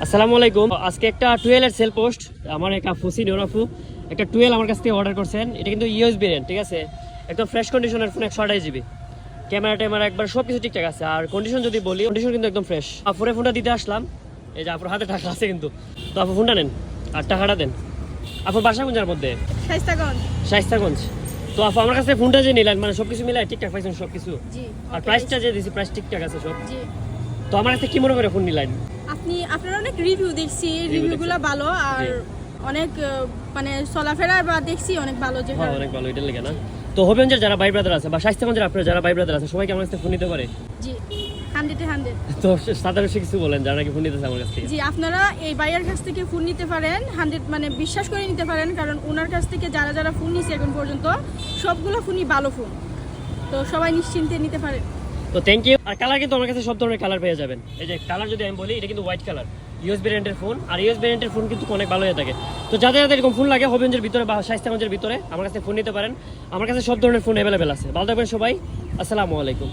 আসসালামু আলাইকুম। আজকে একটা 12 এর সেল পোস্ট আমার এক আপু সিনিয়র আপু একটা 12 আমার কাছ থেকে অর্ডার করছেন। এটা কিন্তু ইউএস ভেরিয়েন্ট, ঠিক আছে, একদম ফ্রেশ কন্ডিশনের ফোন, 128 জিবি ক্যামেরা ট্যামেরা একবার সব কিছু ঠিকঠাক আছে। আর কন্ডিশন যদি বলি, কন্ডিশন কিন্তু একদম ফ্রেশ। আপুরে ফোনটা দিতে আসলাম, এই যে আপুর হাতে টাকা আছে কিন্তু, তো আপু ফোনটা নেন আর টাকাটা দেন। আপুর বাসা কোন জায়গার মধ্যে? শাইস্তাগঞ্জ। তো আপু আমার কাছে ফোনটা যে নিলেন, মানে সবকিছু মিলাই ঠিকঠাক পাইছেন সবকিছু? আর প্রাইসটা যে দিছি, প্রাইস ঠিকঠাক আছে সব? তো আমার কাছে কি মনে করে ফোন নিলেন? আপনার অনেক রিভিউ দেখছি, রিভিউগুলো ভালো, আর অনেক মানে চলাফেরা বা দেখছি অনেক ভালো। যে হ্যাঁ অনেক ভালো, এটা লেগে না। তো হবিগঞ্জের যারা ভাই ব্রাদার আছে বা শাইস্তাগঞ্জের আপনার যারা ভাই ব্রাদার আছে, সবাই কি আমার কাছে ফোন নিতে পারে? জি 100 তো সাধারণ কিছু বলেন যারা নাকি ফোন নিতেছে আমার কাছ থেকে। জি, আপনারা এই বাইরের কাছ থেকে ফোন নিতে পারেন 100, মানে বিশ্বাস করে নিতে পারেন, কারণ ওনার কাছ থেকে যারা যারা ফোন নিছে এখন পর্যন্ত সবগুলো ফোনই ভালো ফোন, তো সবাই নিশ্চিন্তে নিতে পারেন। তো থ্যাংক ইউ। আর কালার কিন্তু আমার কাছে সব ধরনের কালার পেয়ে যাবেন। এই যে কালার যদি আমি বলি, এটা কিন্তু হোয়াইট কালার, ইউএস ভেরিয়েন্টের ফোন। আর ইউএস ভেরিয়েন্টের ফোন কিন্তু অনেক ভালো হয়ে থাকে। তো যাদের যাদের এরকম ফোন লাগে হবিগঞ্জের ভিতরে বা শাইস্তাগঞ্জের ভিতরে, আমার কাছে ফোন নিতে পারেন। আমার কাছে সব ধরনের ফোন অ্যাভেলেবেল আছে। ভালো থাকবেন সবাই, আসসালামু আলাইকুম।